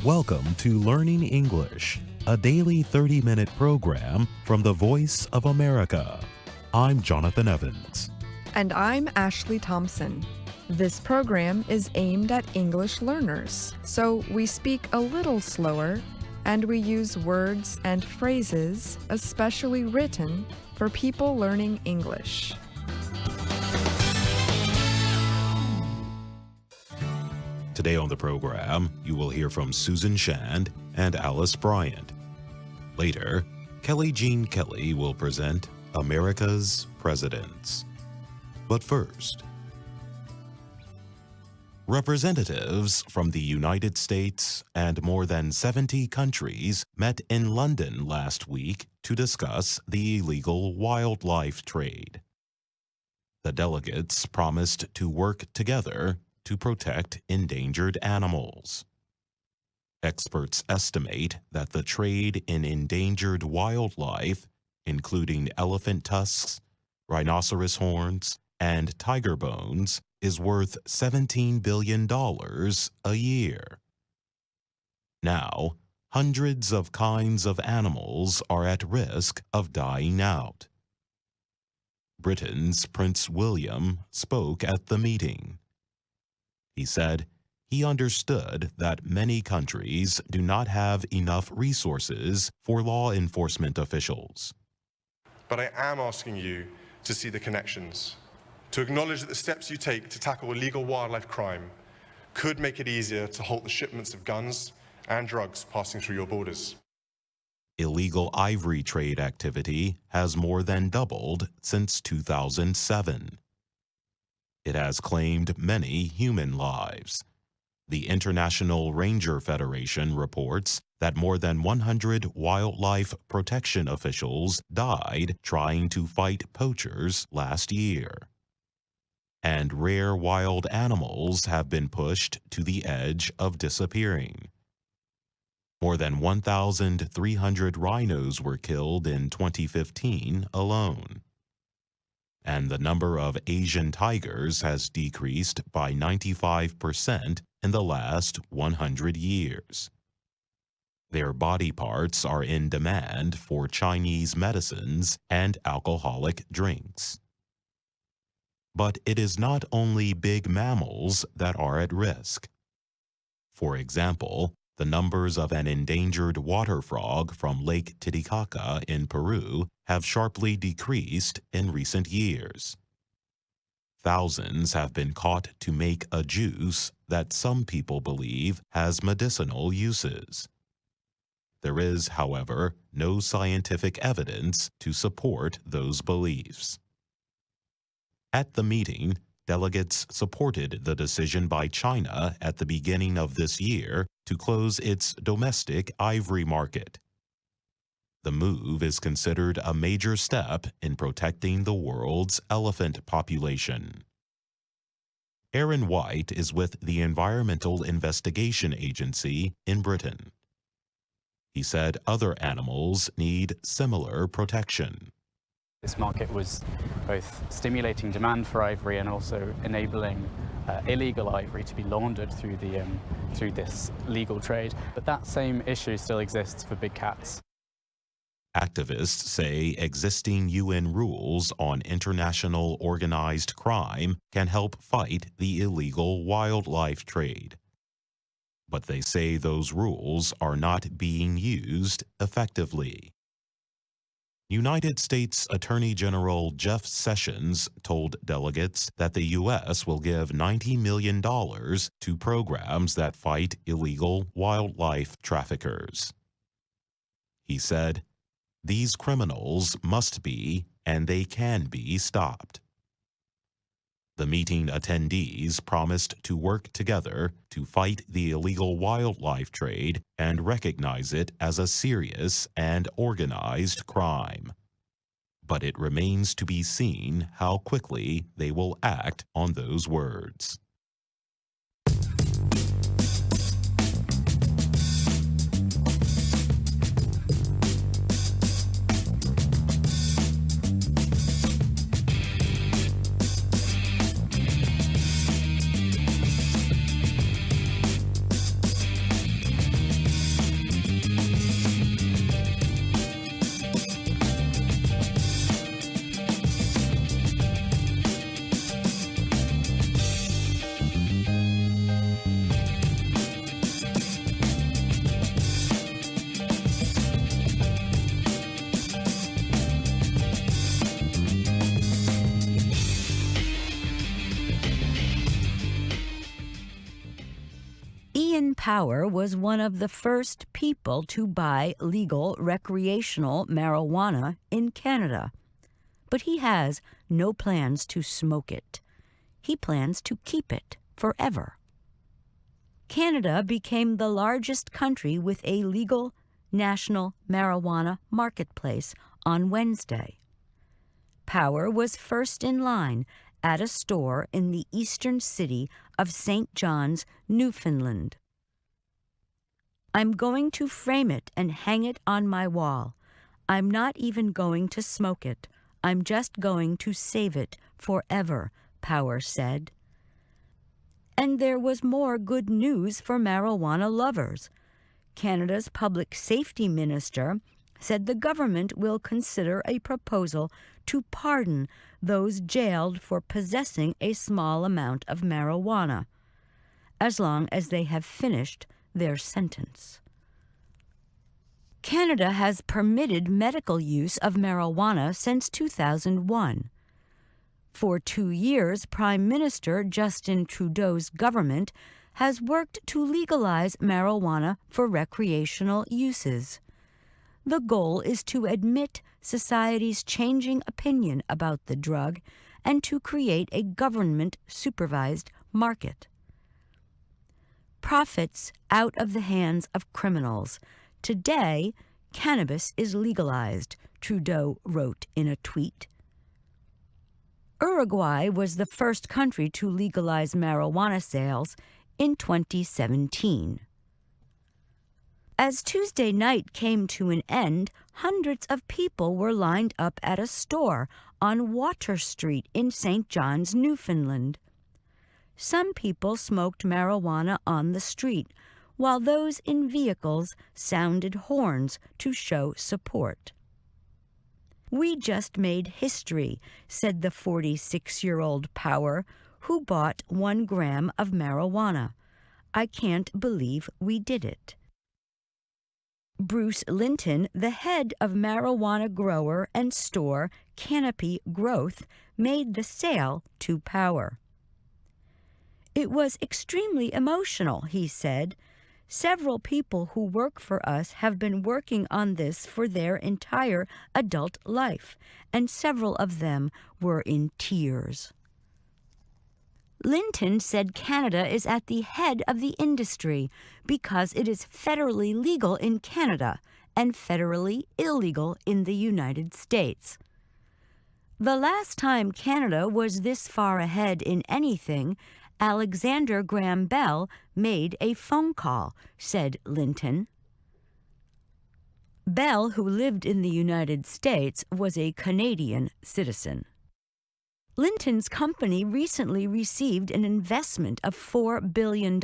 Welcome to Learning English, a daily 30-minute program from the Voice of America. I'm Jonathan Evans. And I'm Ashley Thompson. This program is aimed at English learners, so we speak a little slower and we use words and phrases especially written for people learning English. Today on the program, you will hear from Susan Shand and Alice Bryant. Later, Kelly Jean Kelly will present America's Presidents. But first, representatives from the United States and more than 70 countries met in London last week to discuss the illegal wildlife trade. The delegates promised to work together to protect endangered animals. Experts estimate that the trade in endangered wildlife, including elephant tusks, rhinoceros horns, and tiger bones, is worth $17 billion a year. Now, hundreds of kinds of animals are at risk of dying out. Britain's Prince William spoke at the meeting. He said he understood that many countries do not have enough resources for law enforcement officials. But I am asking you to see the connections, to acknowledge that the steps you take to tackle illegal wildlife crime could make it easier to halt the shipments of guns and drugs passing through your borders. Illegal ivory trade activity has more than doubled since 2007. It has claimed many human lives. The International Ranger Federation reports that more than 100 wildlife protection officials died trying to fight poachers last year. And rare wild animals have been pushed to the edge of disappearing. More than 1,300 rhinos were killed in 2015 alone. And the number of Asian tigers has decreased by 95% in the last 100 years. Their body parts are in demand for Chinese medicines and alcoholic drinks. But it is not only big mammals that are at risk. For example, the numbers of an endangered water frog from Lake Titicaca in Peru have sharply decreased in recent years. Thousands have been caught to make a juice that some people believe has medicinal uses. There is, however, no scientific evidence to support those beliefs. At the meeting, delegates supported the decision by China at the beginning of this year to close its domestic ivory market. The move is considered a major step in protecting the world's elephant population. Aaron White is with the Environmental Investigation Agency in Britain. He said other animals need similar protection. This market was both stimulating demand for ivory and also enabling illegal ivory to be laundered through this legal trade. But that same issue still exists for big cats. Activists say existing UN rules on international organized crime can help fight the illegal wildlife trade. But they say those rules are not being used effectively. United States Attorney General Jeff Sessions told delegates that the U.S. will give $90 million to programs that fight illegal wildlife traffickers. He said, "These criminals must be, and they can be, stopped." The meeting attendees promised to work together to fight the illegal wildlife trade and recognize it as a serious and organized crime. But it remains to be seen how quickly they will act on those words. Ian Power was one of the first people to buy legal recreational marijuana in Canada, but he has no plans to smoke it. He plans to keep it forever. Canada became the largest country with a legal national marijuana marketplace on Wednesday. Power was first in line at a store in the eastern city of St. John's, Newfoundland. I'm going to frame it and hang it on my wall. I'm not even going to smoke it. I'm just going to save it forever, Power said. And there was more good news for marijuana lovers. Canada's public safety minister said the government will consider a proposal to pardon those jailed for possessing a small amount of marijuana, as long as they have finished their sentence. Canada has permitted medical use of marijuana since 2001. For 2 years, Prime Minister Justin Trudeau's government has worked to legalize marijuana for recreational uses. The goal is to admit society's changing opinion about the drug and to create a government-supervised market. Profits out of the hands of criminals. Today, cannabis is legalized, Trudeau wrote in a tweet. Uruguay was the first country to legalize marijuana sales in 2017. As Tuesday night came to an end, hundreds of people were lined up at a store on Water Street in St. John's, Newfoundland. Some people smoked marijuana on the street, while those in vehicles sounded horns to show support. We just made history, said the 46-year-old Power, who bought 1 gram of marijuana. I can't believe we did it. Bruce Linton, the head of marijuana grower and store Canopy Growth, made the sale to Power. It was extremely emotional, he said. Several people who work for us have been working on this for their entire adult life, and several of them were in tears. Linton said Canada is at the head of the industry because it is federally legal in Canada and federally illegal in the United States. The last time Canada was this far ahead in anything, Alexander Graham Bell made a phone call, said Linton. Bell, who lived in the United States, was a Canadian citizen. Linton's company recently received an investment of $4 billion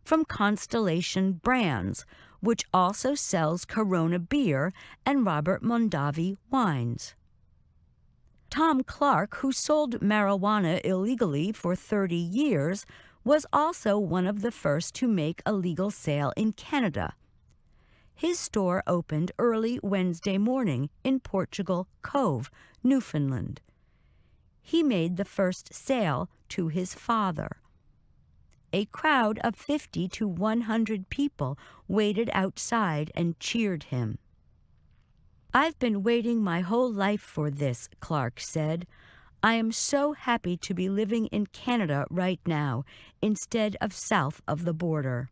from Constellation Brands, which also sells Corona beer and Robert Mondavi wines. Tom Clark, who sold marijuana illegally for 30 years, was also one of the first to make a legal sale in Canada. His store opened early Wednesday morning in Portugal Cove, Newfoundland. He made the first sale to his father. A crowd of 50 to 100 people waited outside and cheered him. I've been waiting my whole life for this, Clark said. I am so happy to be living in Canada right now, instead of south of the border.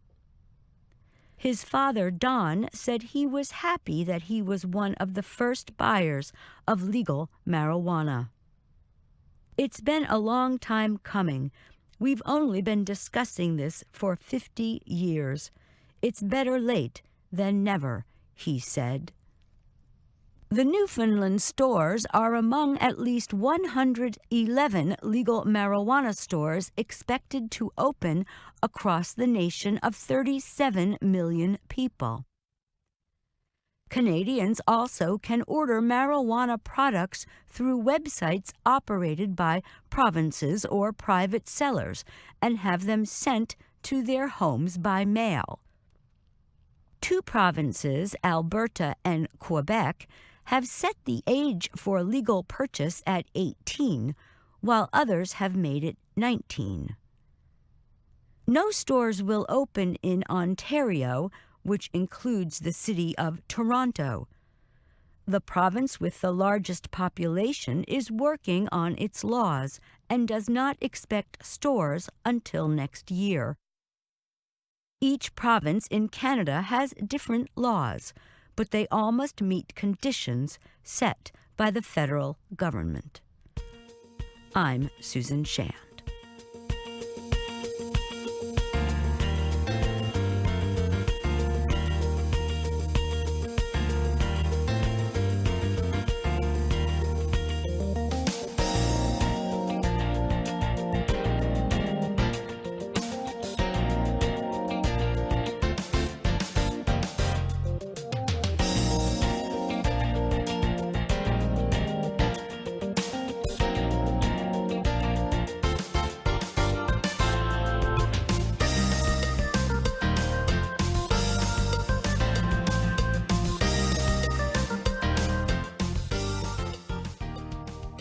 His father, Don, said he was happy that he was one of the first buyers of legal marijuana. It's been a long time coming. We've only been discussing this for 50 years. It's better late than never, he said. The Newfoundland stores are among at least 111 legal marijuana stores expected to open across the nation of 37 million people. Canadians also can order marijuana products through websites operated by provinces or private sellers and have them sent to their homes by mail. 2 provinces, Alberta and Quebec, have set the age for legal purchase at 18, while others have made it 19. No stores will open in Ontario, which includes the city of Toronto. The province with the largest population is working on its laws and does not expect stores until next year. Each province in Canada has different laws, but they all must meet conditions set by the federal government. I'm Susan Shand.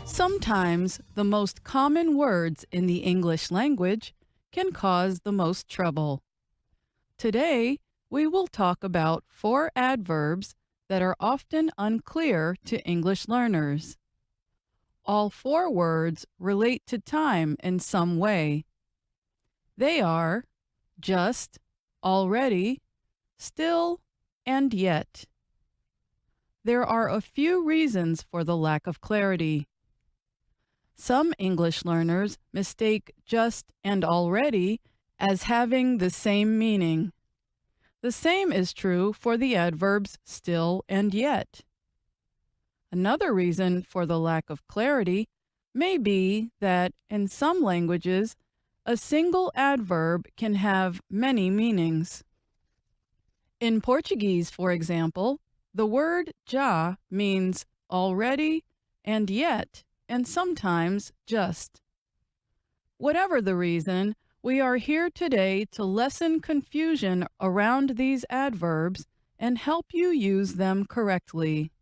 Sometimes the most common words in the English language can cause the most trouble. Today, we will talk about 4 adverbs that are often unclear to English learners. All 4 words relate to time in some way. They are just, already, still, and yet. There are a few reasons for the lack of clarity. Some English learners mistake just and already as having the same meaning. The same is true for the adverbs still and yet. Another reason for the lack of clarity may be that in some languages, a single adverb can have many meanings. In Portuguese, for example, the word já means already and yet, and sometimes just. Whatever the reason, we are here today to lessen confusion around these adverbs and help you use them correctly.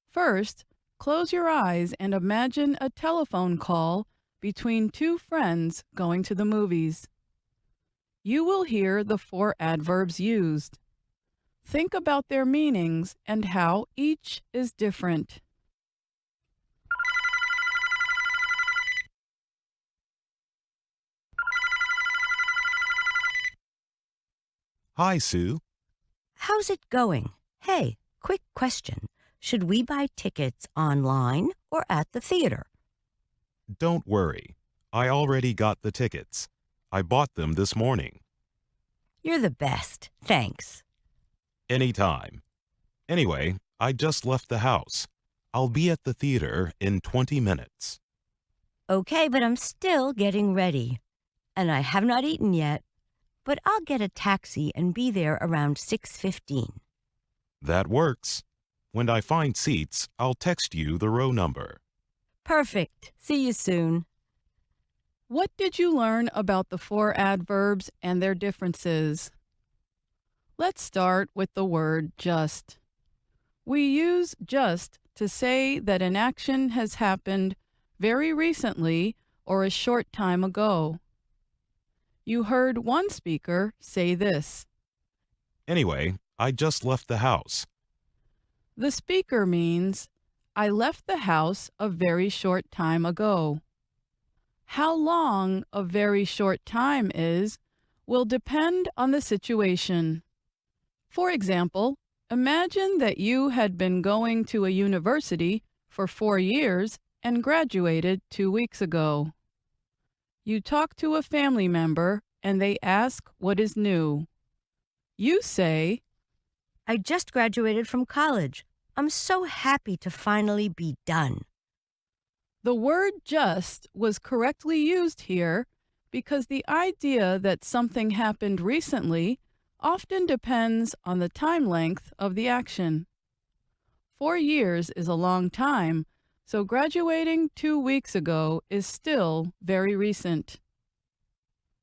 First, close your eyes and imagine a telephone call between 2 friends going to the movies. You will hear the 4 adverbs used. Think about their meanings and how each is different. Hi, Sue. How's it going? Hey, quick question. Should we buy tickets online or at the theater? Don't worry. I already got the tickets. I bought them this morning. You're the best. Thanks. Anytime. Anyway, I just left the house. I'll be at the theater in 20 minutes. Okay, but I'm still getting ready. And I have not eaten yet. But I'll get a taxi and be there around 6:15. That works. When I find seats, I'll text you the row number. Perfect. See you soon. What did you learn about the 4 adverbs and their differences? Let's start with the word just. We use just to say that an action has happened very recently or a short time ago. You heard one speaker say this. Anyway, I just left the house. The speaker means, I left the house a very short time ago. How long a very short time is will depend on the situation. For example, imagine that you had been going to a university for 4 years and graduated 2 weeks ago. You talk to a family member and they ask what is new. You say, I just graduated from college. I'm so happy to finally be done. The word just was correctly used here because the idea that something happened recently often depends on the time length of the action. 4 years is a long time, so graduating 2 weeks ago is still very recent.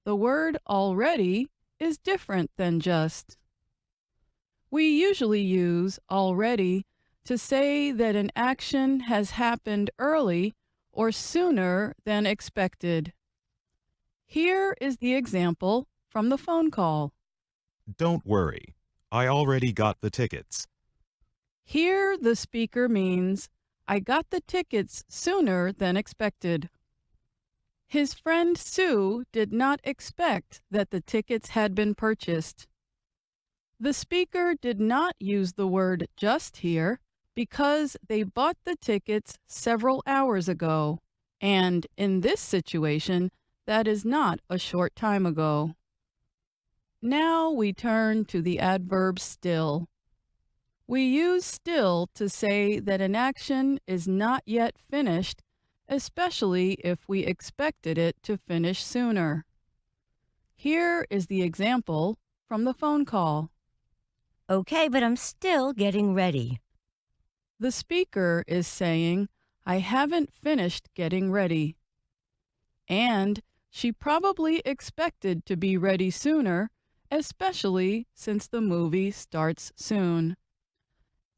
The word already is different than just. We usually use already to say that an action has happened early or sooner than expected. Here is the example from the phone call. Don't worry. I already got the tickets. Here the speaker means, I got the tickets sooner than expected. His friend Sue did not expect that the tickets had been purchased. The speaker did not use the word just here because they bought the tickets several hours ago, and in this situation, that is not a short time ago. Now we turn to the adverb still. We use still to say that an action is not yet finished, especially if we expected it to finish sooner. Here is the example from the phone call. Okay, but I'm still getting ready. The speaker is saying, I haven't finished getting ready. And she probably expected to be ready sooner, especially since the movie starts soon.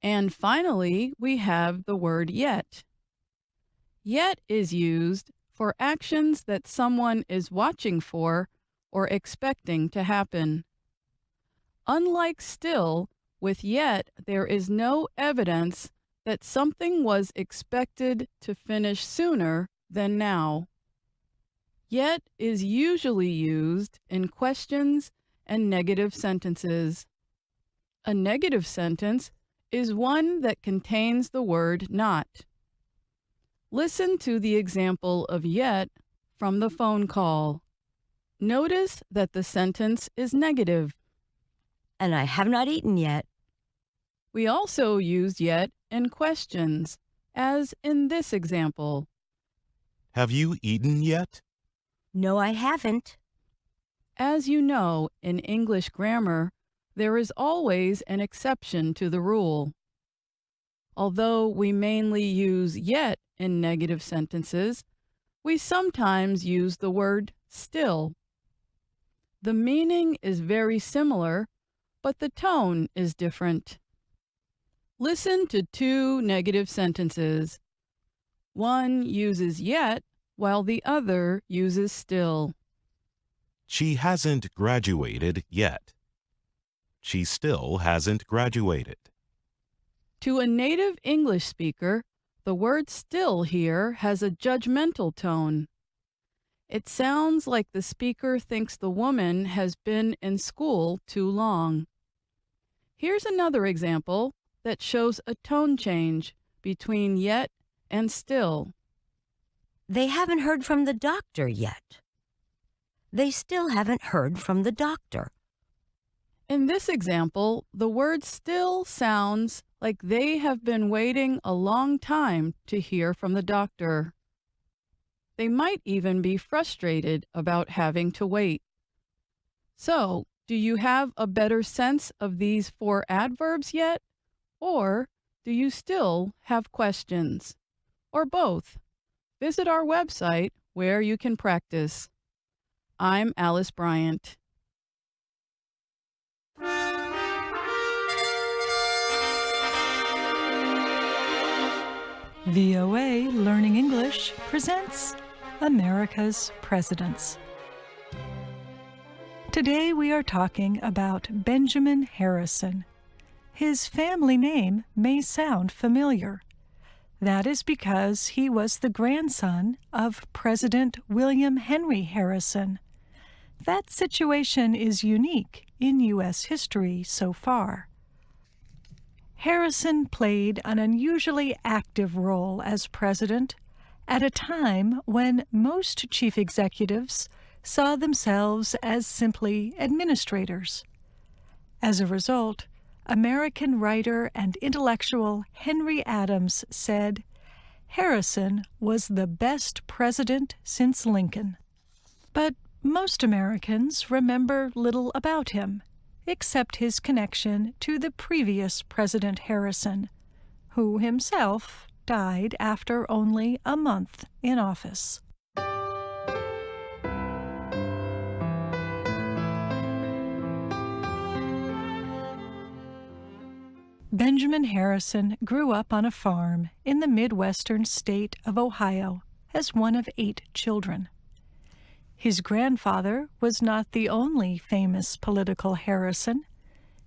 And finally, we have the word yet. Yet is used for actions that someone is watching for or expecting to happen. Unlike still, with yet there is no evidence that something was expected to finish sooner than now. Yet is usually used in questions and negative sentences. A negative sentence is one that contains the word not. Listen to the example of yet from the phone call. Notice that the sentence is negative. And I have not eaten yet. We also use yet in questions, as in this example. Have you eaten yet? No, I haven't. As you know, in English grammar, there is always an exception to the rule. Although we mainly use yet in negative sentences, we sometimes use the word still. The meaning is very similar, but the tone is different. Listen to two negative sentences. One uses yet, while the other uses still. She hasn't graduated yet. She still hasn't graduated. To a native English speaker, the word still here has a judgmental tone. It sounds like the speaker thinks the woman has been in school too long. Here's another example that shows a tone change between yet and still. They haven't heard from the doctor yet. They still haven't heard from the doctor. In this example, the word still sounds like they have been waiting a long time to hear from the doctor. They might even be frustrated about having to wait. So, do you have a better sense of these four adverbs yet? Or do you still have questions? Or both? Visit our website where you can practice. I'm Alice Bryant. VOA Learning English presents America's Presidents. Today we are talking about Benjamin Harrison. His family name may sound familiar. That is because he was the grandson of President William Henry Harrison. That situation is unique in U.S. history so far. Harrison played an unusually active role as president at a time when most chief executives saw themselves as simply administrators. As a result, American writer and intellectual Henry Adams said, "Harrison was the best president since Lincoln." But most Americans remember little about him, except his connection to the previous President Harrison, who himself died after only a month in office. Benjamin Harrison grew up on a farm in the Midwestern state of Ohio as one of 8 children. His grandfather was not the only famous political Harrison.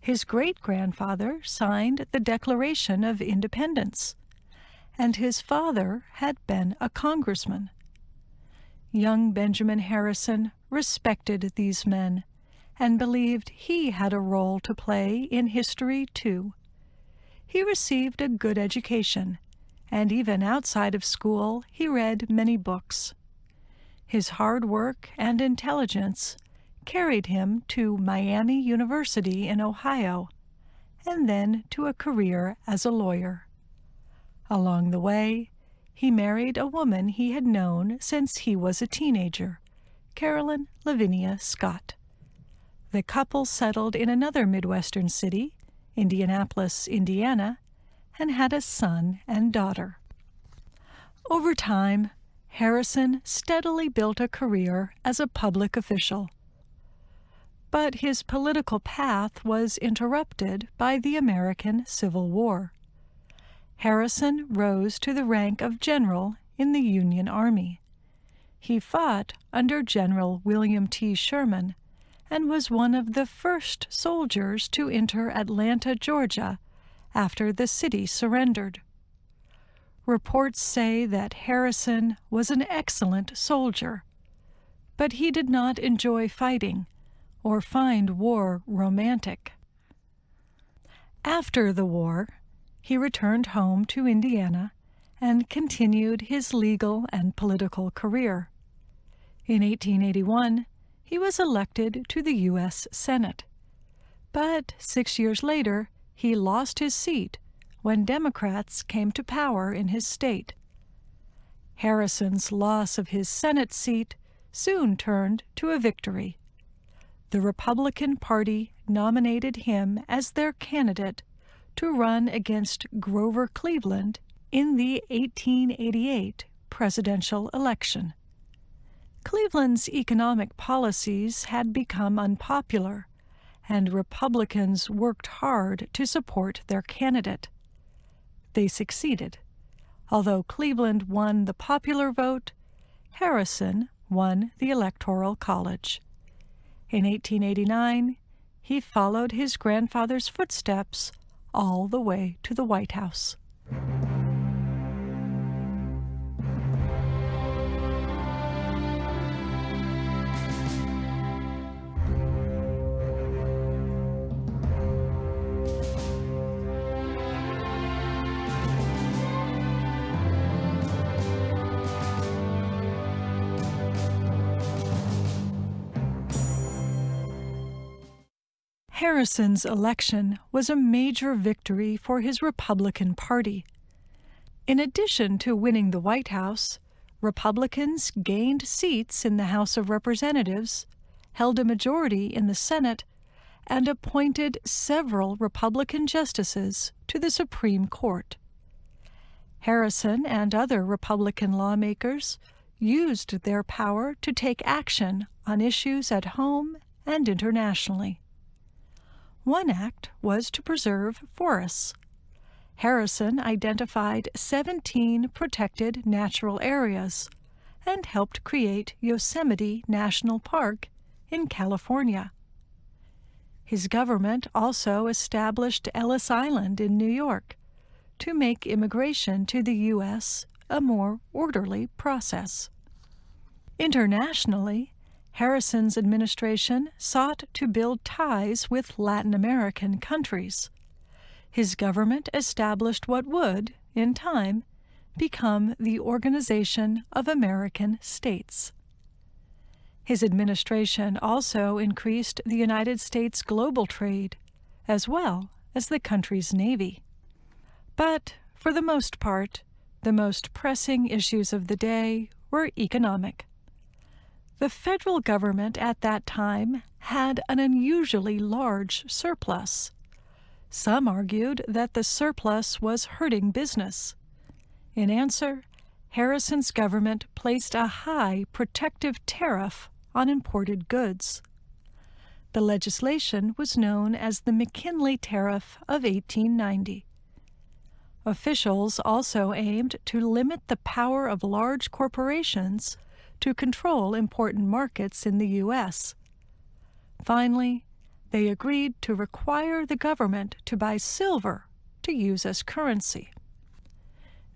His great-grandfather signed the Declaration of Independence, and his father had been a congressman. Young Benjamin Harrison respected these men and believed he had a role to play in history too. He received a good education, and even outside of school he read many books. His hard work and intelligence carried him to Miami University in Ohio, and then to a career as a lawyer. Along the way, he married a woman he had known since he was a teenager, Carolyn Lavinia Scott. The couple settled in another Midwestern city, Indianapolis, Indiana, and had a son and daughter. Over time, Harrison steadily built a career as a public official. But his political path was interrupted by the American Civil War. Harrison rose to the rank of general in the Union Army. He fought under General William T. Sherman and was one of the first soldiers to enter Atlanta, Georgia, after the city surrendered. Reports say that Harrison was an excellent soldier, but he did not enjoy fighting or find war romantic. After the war, he returned home to Indiana and continued his legal and political career. In 1881, he was elected to the U.S. Senate. But 6 years later, he lost his seat when Democrats came to power in his state. Harrison's loss of his Senate seat soon turned to a victory. The Republican Party nominated him as their candidate to run against Grover Cleveland in the 1888 presidential election. Cleveland's economic policies had become unpopular, and Republicans worked hard to support their candidate. They succeeded. Although Cleveland won the popular vote, Harrison won the Electoral College. In 1889, he followed his grandfather's footsteps all the way to the White House. Harrison's election was a major victory for his Republican Party. In addition to winning the White House, Republicans gained seats in the House of Representatives, held a majority in the Senate, and appointed several Republican justices to the Supreme Court. Harrison and other Republican lawmakers used their power to take action on issues at home and internationally. One act was to preserve forests. Harrison identified 17 protected natural areas and helped create Yosemite National Park in California. His government also established Ellis Island in New York to make immigration to the U.S. a more orderly process. Internationally, Harrison's administration sought to build ties with Latin American countries. His government established what would, in time, become the Organization of American States. His administration also increased the United States' global trade, as well as the country's navy. But, for the most part, the most pressing issues of the day were economic. The federal government at that time had an unusually large surplus. Some argued that the surplus was hurting business. In answer, Harrison's government placed a high protective tariff on imported goods. The legislation was known as the McKinley Tariff of 1890. Officials also aimed to limit the power of large corporations to control important markets in the U.S. Finally, they agreed to require the government to buy silver to use as currency.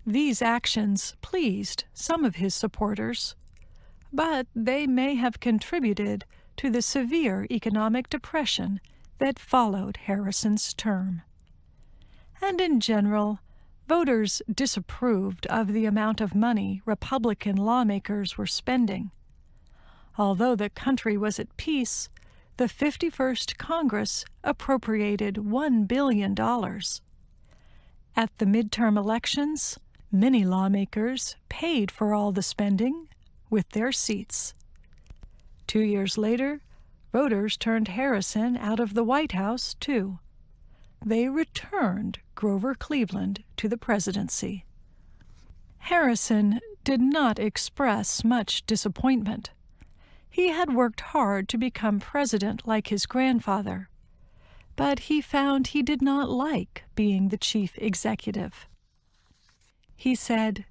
These actions pleased some of his supporters, but they may have contributed to the severe economic depression that followed Harrison's term. And in general, voters disapproved of the amount of money Republican lawmakers were spending. Although the country was at peace, the 51st Congress appropriated $1 billion. At the midterm elections, many lawmakers paid for all the spending with their seats. 2 years later, voters turned Harrison out of the White House, too. They returned Grover Cleveland to the presidency. Harrison did not express much disappointment. He had worked hard to become president like his grandfather, but he found he did not like being the chief executive. He said,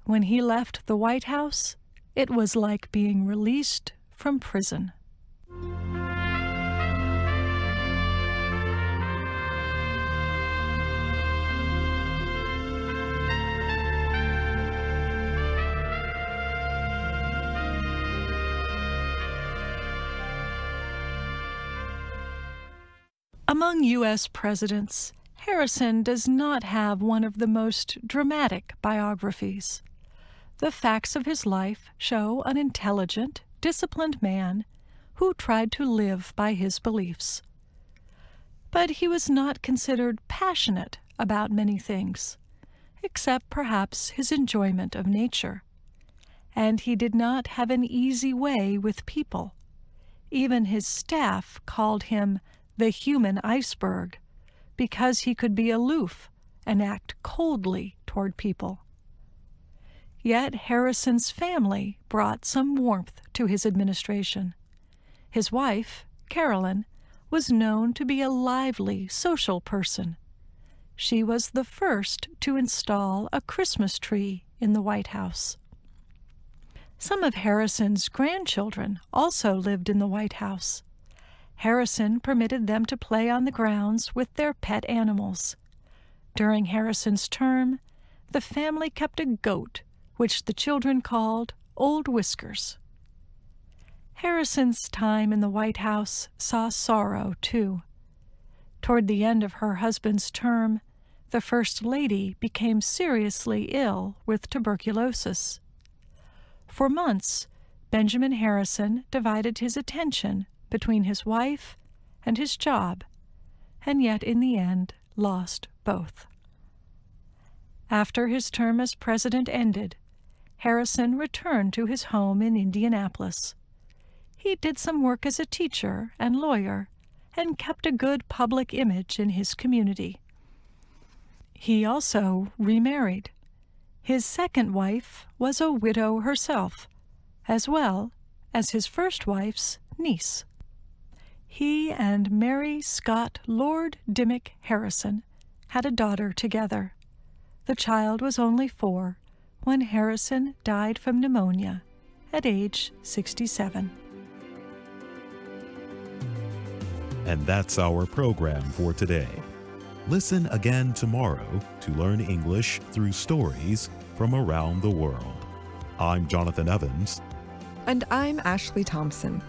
when he left the White House, it was like being released from prison. Among U.S. presidents, Harrison does not have one of the most dramatic biographies. The facts of his life show an intelligent, disciplined man who tried to live by his beliefs. But he was not considered passionate about many things, except perhaps his enjoyment of nature. And he did not have an easy way with people. Even his staff called him the human iceberg, because he could be aloof and act coldly toward people. Yet Harrison's family brought some warmth to his administration. His wife, Carolyn, was known to be a lively, social person. She was the first to install a Christmas tree in the White House. Some of Harrison's grandchildren also lived in the White House. Harrison permitted them to play on the grounds with their pet animals. During Harrison's term, the family kept a goat, which the children called Old Whiskers. Harrison's time in the White House saw sorrow, too. Toward the end of her husband's term, the First Lady became seriously ill with tuberculosis. For months, Benjamin Harrison divided his attention between his wife and his job, and yet in the end lost both. After his term as president ended, Harrison returned to his home in Indianapolis. He did some work as a teacher and lawyer and kept a good public image in his community. He also remarried. His second wife was a widow herself, as well as his first wife's niece. He and Mary Scott Lord Dimmick Harrison had a daughter together. The child was only 4 when Harrison died from pneumonia at age 67. And that's our program for today. Listen again tomorrow to learn English through stories from around the world. I'm Jonathan Evans. And I'm Ashley Thompson.